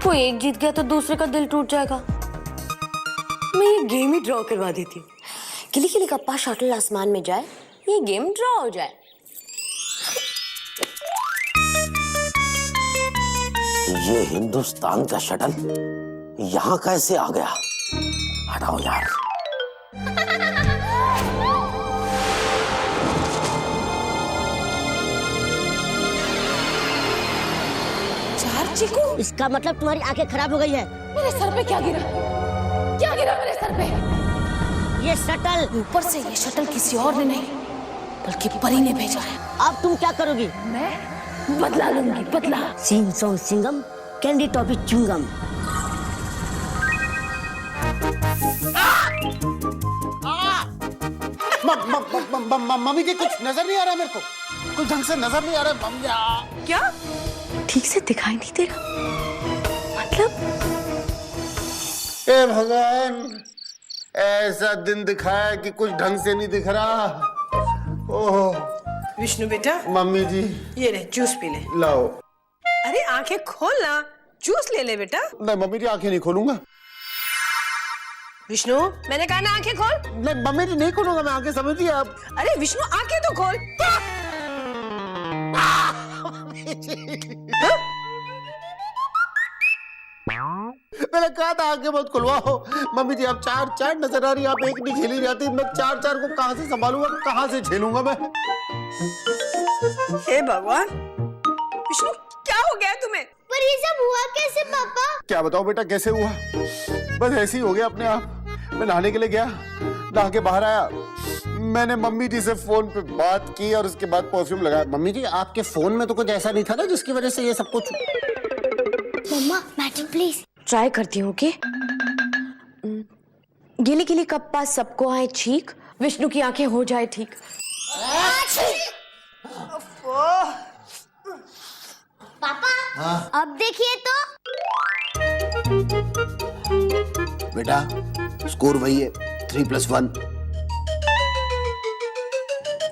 कोई एक जीत गया तो दूसरे का दिल टूट जाएगा। मैं ये गेम ही ड्रॉ करवा देती हूँ। किली किली कप्पा शटल आसमान में जाए, ये गेम ड्रॉ हो जाए। ये हिंदुस्तान का शटल यहाँ कैसे आ गया? हटाओ यार। चार चीकू, इसका मतलब तुम्हारी आंखें खराब हो गई है। मेरे सर पे क्या गिरा? क्या गिरा मेरे सर पे? ये शटल ऊपर से ये शटल किसी और ने नहीं बल्कि परी ने भेजा है। अब तुम क्या करोगी? मैं बदला लूंगी, बदला। Sing song Singham, candy toffee chewing gum. Mummy ji कुछ नजर नहीं आ रहा मेरे को, कुछ ढंग से नजर नहीं आ रहा मम्मी। क्या? ठीक से दिखाई नहीं दे रहा? मतलब? ए भगवान, ऐसा दिन दिखाया कि कुछ ढंग से नहीं दिख रहा। ओह विष्णु बेटा, मम्मी जी ये ले जूस पी ले। लाओ। अरे आंखें खोल ना, जूस ले ले बेटा। नहीं मम्मी जी आंखें नहीं खोलूंगा। विष्णु, मैंने कहा ना आंखें खोल। नहीं मम्मी जी नहीं खोलूंगा मैं आंखें, समझिए आप। अरे विष्णु आंखें तो खोल। मैंने कहा था आंखें मत खुलवाओ। मम्मी जी आप चार चार नजर आ रही, आप एक नहीं खेली जाती। मैं चार चार को कहां से संभालूंगा, कहां से झेलूंगा मैं? हे भगवान, विष्णु क्या हो गया तुम्हें? पर ये सब हुआ कैसे पापा? क्या बताओ बेटा कैसे हुआ, बस ऐसे ही हो गया अपने आप। मैं नहाने के लिए गया, नहा के बाहर आया, मैंने मम्मी जी से फोन पे बात की और उसके बाद परफ्यूम लगाया। मम्मी जी आपके फोन में तो कुछ ऐसा नहीं था ना जिसकी वजह से ये सब कुछ? मम्मा मैटर प्लीज। ट्राई करती हूँ कि गिली गिली कप्पा सबको आए छीक, विष्णु की आंखें हो जाए ठीक। पापा अब देखिए तो। बेटा स्कोर वही है, 3+1।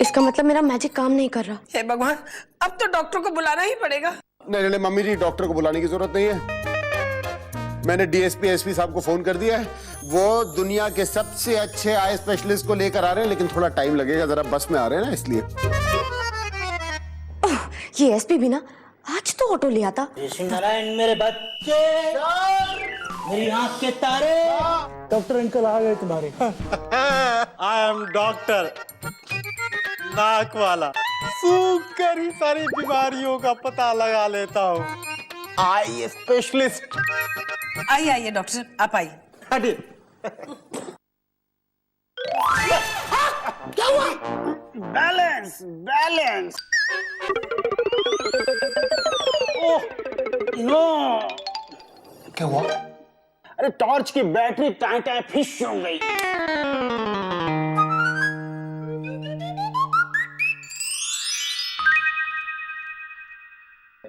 इसका मतलब मेरा मैजिक काम नहीं कर रहा। हे भगवान, अब तो डॉक्टर को बुलाना ही पड़ेगा। नहीं नहीं मम्मी जी डॉक्टर को बुलाने की जरूरत नहीं है। मैंने डीएसपी एसपी साहब को फोन कर दिया है, वो दुनिया के सबसे अच्छे आई स्पेशलिस्ट को लेकर आ रहे हैं, लेकिन थोड़ा टाइम लगेगा, जरा बस में आ रहे हैं ना इसलिए। ये एसपी भी ना आज तो ऑटो ले आता। नारायण मेरे बच्चे, मेरी आंख के तारे। डॉक्टर अंकल आ गए तुम्हारे। आई एम डॉक्टर नाक वाला, सूख कर ही सारी बीमारियों का पता लगा लेता हूँ। Eye specialist. आइए आइए डॉक्टर साहब, आप आइए। हटिए। क्या हुआ? Balance balance. Oh no. क्या हुआ? अरे टॉर्च की बैटरी टाइ टाइ फिश हो गई।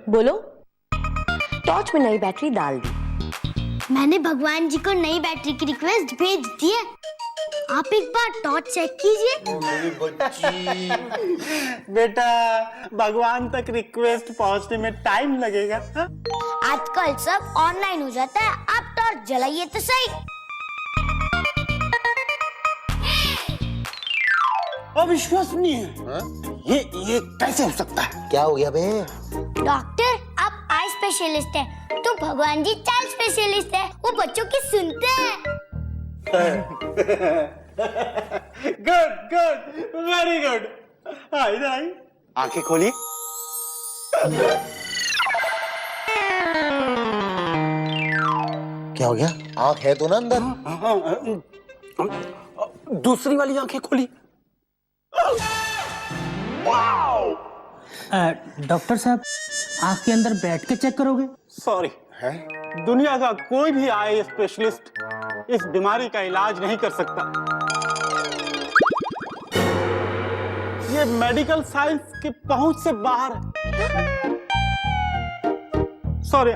बोलो। टॉर्च में नई बैटरी डाल दी। मैंने भगवान जी को नई बैटरी की रिक्वेस्ट भेज दी है। आप एक बार टॉर्च चेक कीजिए। बेटा भगवान तक रिक्वेस्ट पहुंचने में टाइम लगेगा। हा? आजकल सब ऑनलाइन हो जाता है, आप टॉर्च जलाइए तो सही। अविश्वसनीय। ये कैसे हो सकता है? क्या हो गया बे? डॉक्टर आप आई स्पेशलिस्ट है तो भगवान जी चाइल्ड स्पेशलिस्ट है, वो बच्चों की सुनते हैं। Good good very good. इधर आई, आंखें खोली। क्या हो गया? आंख है तो ना अंदर? दूसरी वाली आंखें खोली। डॉक्टर साहब, आंख के अंदर बैठ के चेक करोगे? सॉरी है, दुनिया का कोई भी आई स्पेशलिस्ट इस बीमारी का इलाज नहीं कर सकता। ये मेडिकल साइंस की पहुंच से बाहर है। Sorry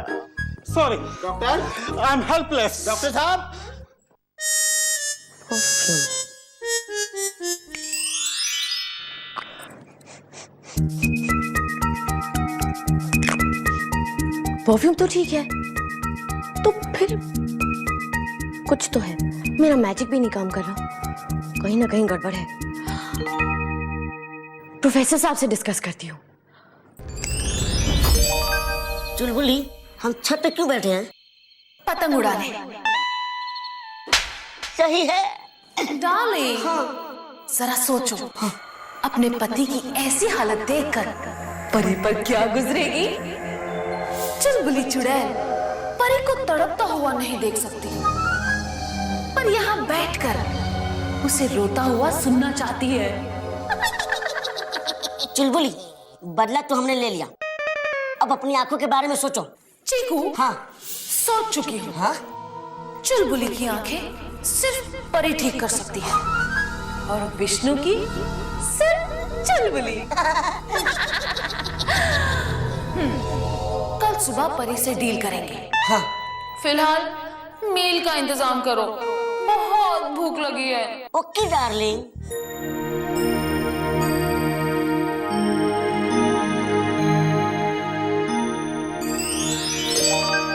sorry doctor, I am helpless. Doctor साहब। परफ्यूम तो ठीक है, तो फिर कुछ तो है। मेरा मैजिक भी नहीं काम कर रहा, कहीं ना कहीं गड़बड़ है। प्रोफेसर साहब से डिस्कस करती हूँ। चुलबुली, हम छत पे क्यों बैठे हैं? पतंग उड़ाने। सही है। डार्लिंग, जरा सोचो, अपने पति की ऐसी हालत देखकर परी पर क्या गुजरेगी? चुलबुली चुड़ैल परी को तड़पता हुआ नहीं देख सकती, पर यहाँ बैठकर उसे रोता हुआ सुनना चाहती है। चुलबुली, बदला तो हमने ले लिया, अब अपनी आंखों के बारे में सोचो। चीकू, हाँ। सोच चुकी हूँ। हाँ? चुलबुली की आंखें सिर्फ परी ठीक कर सकती है, और विष्णु की सिर्फ चुलबुली। कल सुबह परी से डील करेंगे। हाँ। फिलहाल मील का इंतजाम करो, बहुत भूख लगी है। Okay darling.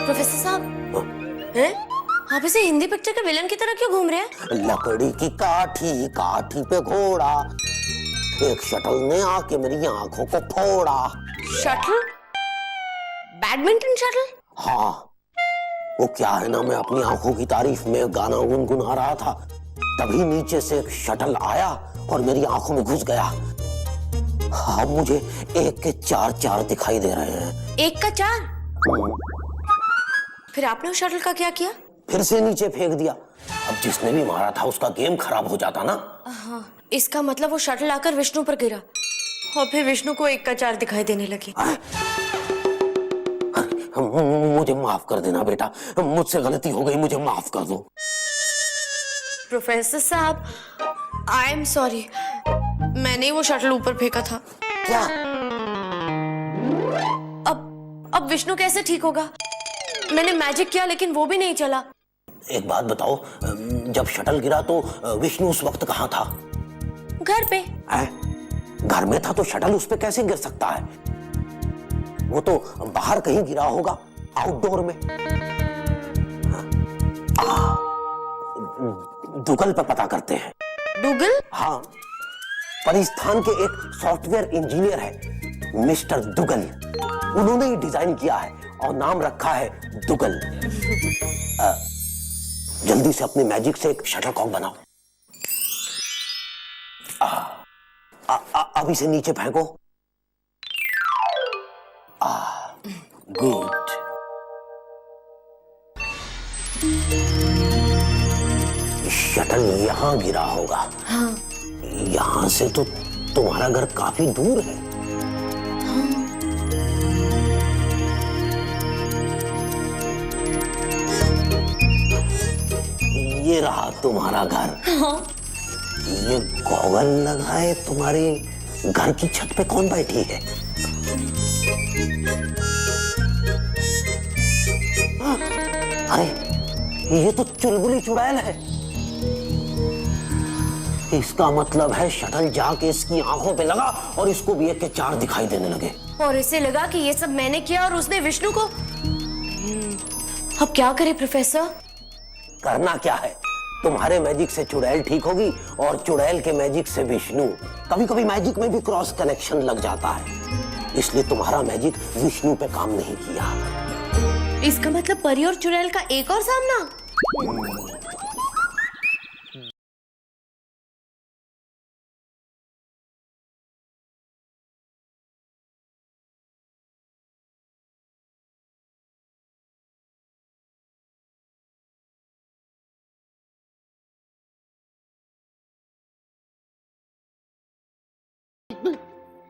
प्रोफेसर साहब, हैं? आप इसे हिंदी पिक्चर के विलन की तरह क्यों घूम रहे हैं? लकड़ी की काठी, काठी पे घोड़ा, एक शटल ने आके मेरी आंखों को फोड़ा। शटल? Badminton shuttle? हाँ, वो क्या है ना, मैं अपनी आंखों की तारीफ में गाना गुनगुना रहा था, तभी नीचे से एक शटल आया और मेरी आंखों में घुस गया। हाँ, मुझे एक के चार चार दिखाई दे रहे हैं। एक का चार? फिर आपने उस शटल का क्या किया? फिर से नीचे फेंक दिया। अब जिसने भी मारा था उसका गेम खराब हो जाता ना। हाँ, इसका मतलब वो शटल आकर विष्णु पर गिरा और फिर विष्णु को एक का चार दिखाई देने लगी। मुझे माफ कर देना बेटा, मुझसे गलती हो गई, मुझे माफ कर दो। प्रोफेसर साहब, आई एम सॉरी, मैंने वो शटल ऊपर फेंका था। क्या? अब विष्णु कैसे ठीक होगा? मैंने मैजिक किया लेकिन वो भी नहीं चला। एक बात बताओ, जब शटल गिरा तो विष्णु उस वक्त कहाँ था? घर पे। घर में था तो शटल उस पे कैसे गिर सकता है? वो तो बाहर कहीं गिरा होगा, आउटडोर में। दुगल पे पता करते हैं। डूगल? हाँ, परिस्थान के एक सॉफ्टवेयर इंजीनियर है मिस्टर दुगल, उन्होंने ही डिजाइन किया है और नाम रखा है दुगल। जल्दी से अपने मैजिक से एक शटलकॉक बनाओ। अब इसे नीचे फेंको। गुड। शटल यहां गिरा होगा। हाँ। यहां से तो तुम्हारा घर काफी दूर है। ये रहा तुम्हारा घर। हाँ। ये गॉगल लगाए तुम्हारे घर की छत पे कौन बैठी है? अरे ये तो चुलबुली चुड़ैल है। इसका मतलब है शटल जाके इसकी आंखों पे लगा और इसको भी एक के चार दिखाई देने लगे। और इसे लगा कि ये सब मैंने किया और उसने विष्णु को। अब क्या करे प्रोफेसर? करना क्या है, तुम्हारे मैजिक से चुड़ैल ठीक होगी और चुड़ैल के मैजिक से विष्णु। कभी कभी मैजिक में भी क्रॉस कनेक्शन लग जाता है, इसलिए तुम्हारा मैजिक विष्णु पे काम नहीं किया। इसका मतलब परी और चुड़ैल का एक और सामना।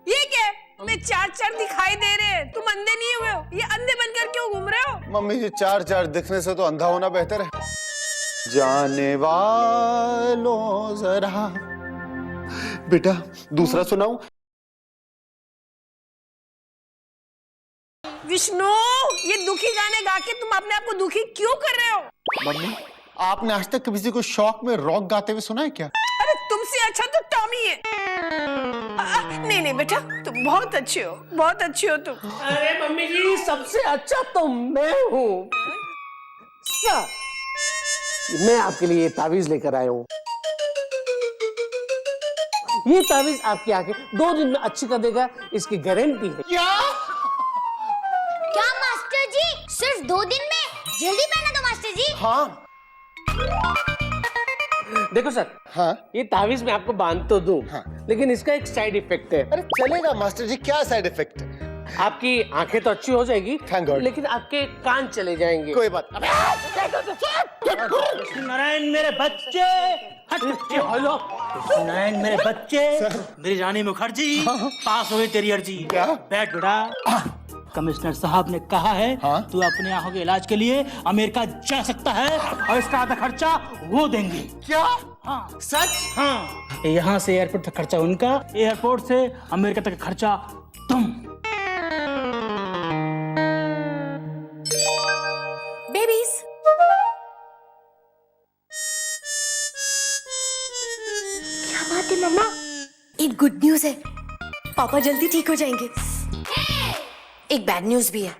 ये क्या है? मैं चार चार दिखाई दे रहे हैं, तुम अंधे नहीं हुए हो? ये अंधे बनकर क्यों घूम रहे हो? मम्मी जी, चार चार दिखने से तो अंधा होना बेहतर है। जाने वालों जरा। बेटा दूसरा सुनाऊं? विष्णु, ये दुखी गाने गा के तुम अपने आप को दुखी क्यों कर रहे हो? मम्मी, आपने आज तक किसी को शौक में रॉक गाते हुए सुना है क्या? अरे तुमसे अच्छा तो टॉमी है। नहीं नहीं बेटा, तुम बहुत अच्छे हो, बहुत अच्छे हो तुम। अरे मम्मी जी, सबसे अच्छा तो मैं हूँ। सर, मैं आपके लिए तावीज लेकर आया हूँ। ये तावीज आपकी आंखें 2 दिन में अच्छी कर देगा, इसकी गारंटी है। क्या मास्टर जी, सिर्फ 2 दिन में? जल्दी पहना दो मास्टर जी। हाँ देखो सर, हाँ ये तावीज मैं आपको बांध तो दूं, हाँ। लेकिन इसका एक साइड इफेक्ट है। अरे चलेगा मास्टर जी, क्या साइड इफेक्ट है? आपकी आंखें तो अच्छी हो जाएगी, Thank God। लेकिन आपके कान चले जाएंगे। कोई बात। नारायण मेरे बच्चे, हेलो नारायण मेरे बच्चे, मेरी रानी मुखर्जी पास हो गई तेरी अर्जी। क्या? बैठ बेटा। कमिश्नर साहब ने कहा है हाँ? तू अपने आंखों के इलाज के लिए अमेरिका जा सकता है और इसका आधा खर्चा वो देंगे। क्या? हाँ सच? हाँ, यहाँ से एयरपोर्ट तक खर्चा उनका, एयरपोर्ट से अमेरिका तक का खर्चा तुम। बेबीज, क्या बात है मम्मा? एक गुड न्यूज है, पापा जल्दी ठीक हो जाएंगे। एक बैड न्यूज भी है,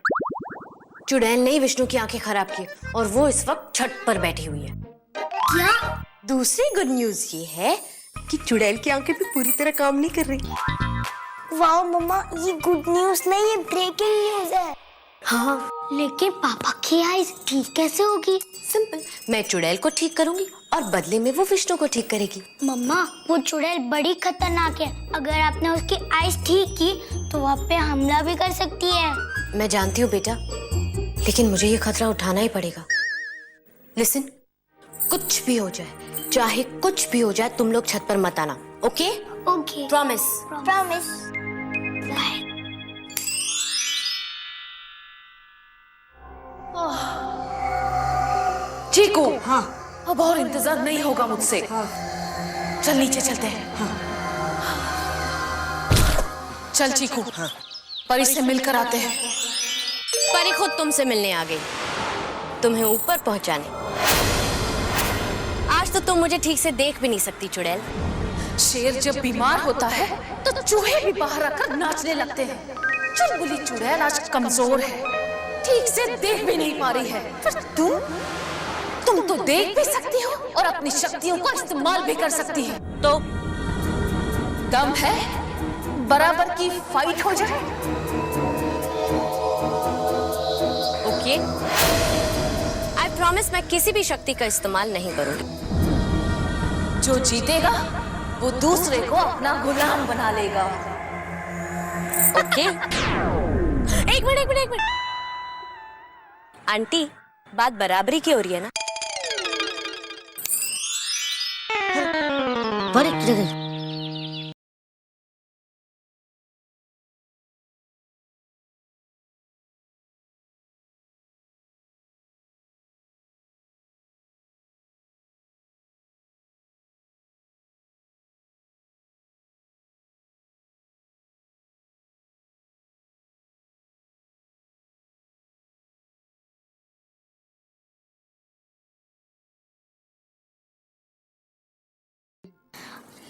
चुड़ैल ने विष्णु की आंखें खराब की और वो इस वक्त छत पर बैठी हुई है। क्या? दूसरी गुड न्यूज ये है कि चुड़ैल की आंखें भी पूरी तरह काम नहीं कर रही। वाह मम्मा, ये गुड न्यूज नहीं, ये ब्रेकिंग न्यूज है। हाँ, लेकिन पापा की आईज ठीक कैसे होगी? सिंपल, मैं चुड़ैल को ठीक करूंगी और बदले में वो विष्णु को ठीक करेगी। मम्मा, वो चुड़ैल बड़ी खतरनाक है। अगर आपने उसकी आईज ठीक की तो वहाँ पे हमला भी कर सकती है। मैं जानती हूँ बेटा, लेकिन मुझे ये खतरा उठाना ही पड़ेगा। लिसन, कुछ भी हो जाए, चाहे कुछ भी हो जाए, तुम लोग छत पर मत आना, ओके? Okay, promise. प्रॉमिस। चीकू, हाँ, अब और इंतजार नहीं होगा मुझसे। चल नीचे चलते हैं। चल चीकू, परी से मिलकर आते हैं। परी खुद तुमसे मिलने आ गई, तुम्हें ऊपर पहुंचाने। आज तो तुम मुझे ठीक से देख भी नहीं सकती चुड़ैल। शेर जब बीमार होता है तो चूहे भी बाहर आकर नाचने लगते हैं। चुलबुली चुड़ैल आज कमजोर है, ठीक से देख भी नहीं पा रही है। फिर तुम तो देख भी सकती हो और अपनी शक्तियों का इस्तेमाल भी कर सकती है। तो दम है, बराबर की फाइट हो जाए। ओके, आई प्रॉमिस मैं किसी भी शक्ति का इस्तेमाल नहीं करूंगी। जो जीतेगा वो दूसरे को अपना गुलाम बना लेगा। ओके? एक मिनट। आंटी, बात बराबरी की हो रही है ना? बड़ी जगह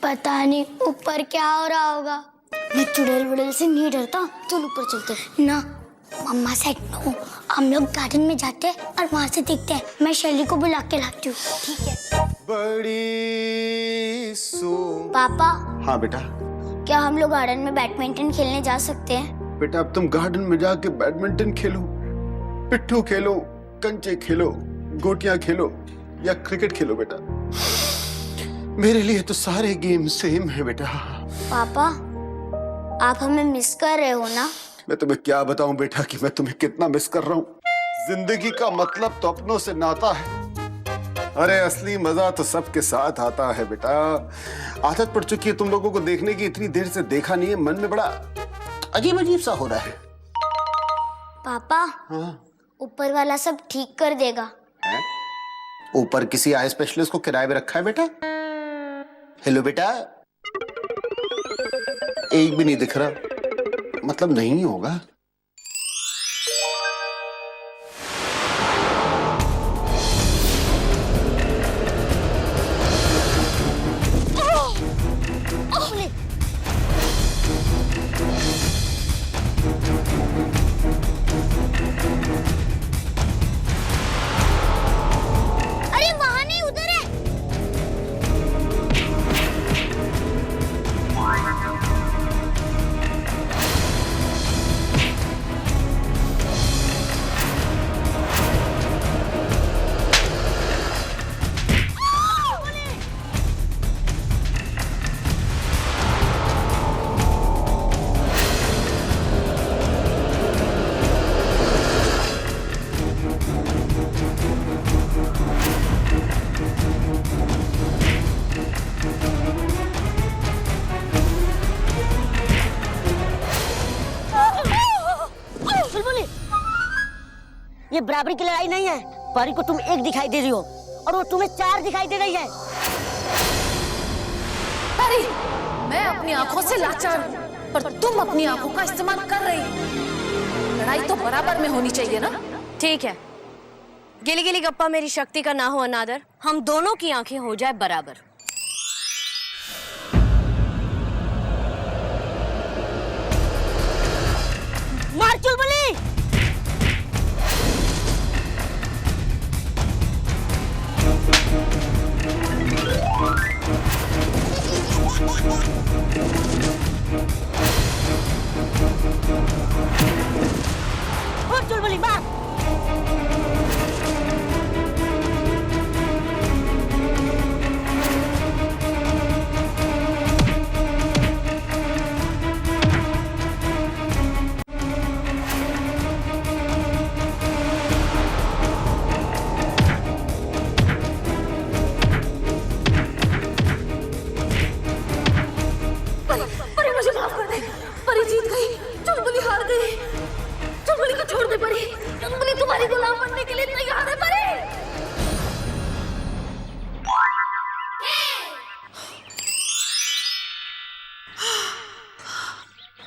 पता नहीं ऊपर क्या हो रहा होगा। मैं चुड़ैल वुड़ैल से नहीं डरता। चल ऊपर चलते हैं। ना, मम्मा से नो, हम लोग गार्डन में जाते हैं और वहाँ से देखते हैं। मैं शैली को बुला के लाती हूँ। ठीक है? बड़ी पापा, हाँ बेटा। क्या हम लोग गार्डन में बैडमिंटन खेलने जा सकते हैं? बेटा अब तुम गार्डन में जाके बैडमिंटन खेलो, पिट्ठू खेलो, कंचे खेलो, गोटियां खेलो या क्रिकेट खेलो बेटा। मेरे लिए तो सारे गेम सेम है बेटा। पापा, आप हमें मिस कर रहे हो ना? मैं तुम्हें क्या बताऊं बेटा कि मैं तुम्हें कितना मिस कर रहा हूँ। जिंदगी का मतलब तो अपनों से नाता है। अरे असली मजा तो सबके साथ आता है बेटा। आदत पड़ चुकी है तुम लोगों को देखने की, इतनी देर से देखा नहीं है, मन में बड़ा अजीब अजीब सा हो रहा है। पापा, ऊपर वाला सब ठीक कर देगा। ऊपर किसी आई स्पेशलिस्ट को किराए पे रखा है बेटा? हेलो बेटा, एक भी नहीं दिख रहा, मतलब नहीं होगा। ये बराबरी की लड़ाई नहीं है। परी को तुम एक दिखाई दे रही हो और वो तुम्हें 4 दिखाई दे रही है। परी, मैं अपनी आंखों से लाचार हूँ, पर तुम अपनी आंखों का इस्तेमाल कर रही हो। लड़ाई तो बराबर में होनी चाहिए ना। ठीक है, गिली गिली गप्पा मेरी शक्ति का ना हो अनादर, हम दोनों की आंखें हो जाए बराबर। मार चुलबुली। और चुलबुली मार। परी, मुझे माफ कर दे। परी जीत गई, चुलबुली हार गई। चुलबुली को छोड़ दे परी, चुलबुली तुम्हारी गुलाम बनने के लिए तैयार है परी।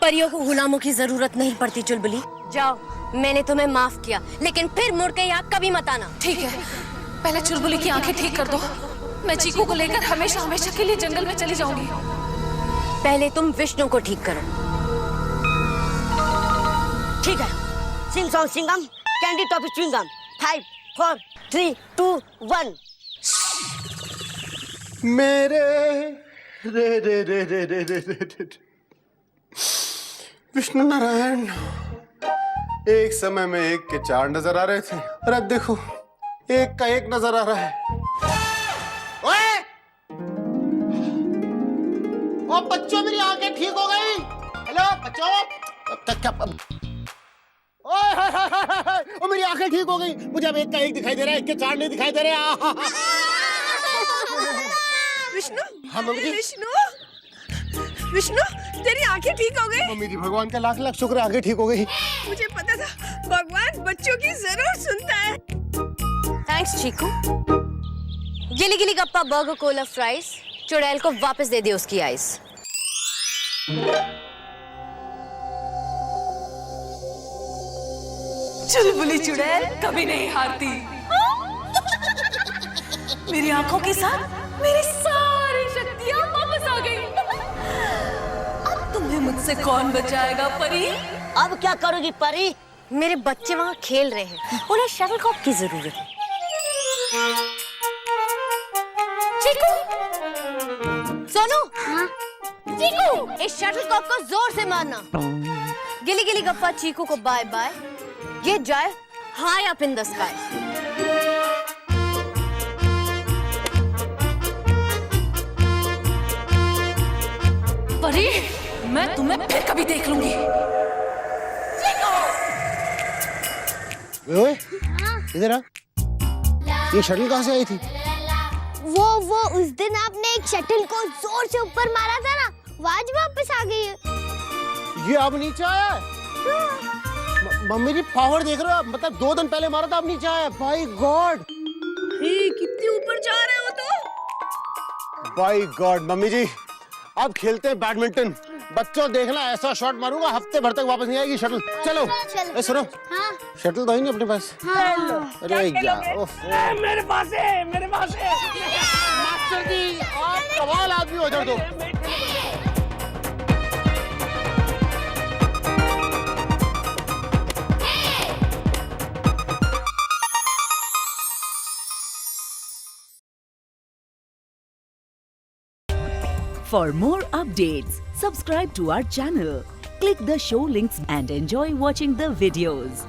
परियों को गुलामों की जरूरत नहीं पड़ती चुलबुली। जाओ, मैंने तुम्हें माफ किया, लेकिन फिर मुड़ के यहाँ कभी मत आना। ठीक है, पहले चुलबुली की आंखें ठीक कर दो। मैं चीकू को लेकर हमेशा हमेशा के लिए जंगल में चली जाऊंगी। पहले तुम विष्णु को ठीक करो। ठीक है, sing song Singham, candy toffee chewing gum. 5 4 3 2 1। मेरे रे रे रे रे रे रे रे रे। विष्णु नारायण, एक समय में एक के 4 नजर आ रहे थे और अब देखो एक का 1 नजर आ रहा है। ओए! ओ बच्चों, मेरी आंखें ठीक हो गई। हेलो बच्चों, अब तक क्या? ओए हाय हाय हाय हाय, ओ मेरी आंखें ठीक हो गई। मुझे अब एक का 1 दिखाई दे रहा है, एक के 4 नहीं दिखाई दे रहे। विष्णु, हाँ मम्मी जी। विष्णु, तेरी आंखें ठीक हो गई। मम्मी जी, भगवान का लाख लाख शुक्र, आंखें ठीक हो गई। मुझे पता था भगवान बच्चों की जरूर सुनता है। थैंक्स चीकू। गिली गिली गप्पा बर्गर कोला फ्राइज, चुड़ैल को वापस दे दे उसकी आइस। चुलबुली चुड़ैल कभी नहीं हारती। मेरी आंखों के साथ मेरी सारी शक्तियां वापस आ गई। अब तुम्हें मुझसे कौन बचाएगा परी? अब क्या करोगी परी? मेरे बच्चे वहाँ खेल रहे हैं, उन्हें शटलकॉक की जरूरत है। चीकू, सोनू, चीकू, इस शटलकॉक को जोर से मारना। गिली गिली गप्पा चीकू को बाय बाय। ये जाए high up in the sky. परी, मैं तुम्हें फिर कभी देख लूंगी। ओए, इधर आ। ये शटल कहाँ से आई थी? वो उस दिन आपने एक शटल को जोर से ऊपर मारा था ना, वो आज वापस आ गई है। ये अब नीचे आया है? मम्मी जी, पावर देख रहे हो आप? मतलब 2 दिन पहले मारा था, अब नीचे आया। बाय गॉड, कितने ऊपर जा रहे हो तो। Bye God. मम्मी जी, अब खेलते हैं बैडमिंटन। बच्चों देखना, ऐसा शॉट मारूंगा हफ्ते भर तक वापस नहीं आएगी शटल। चलो। ए सुनो, हाँ। शटल तो है नहीं अपने पास। हाँ। अरे यार, मेरे पास है, मेरे पास है। मास्टर जी, आप कमाल आदमी हो। दो For more updates, subscribe to our channel, click the show links and enjoy watching the videos.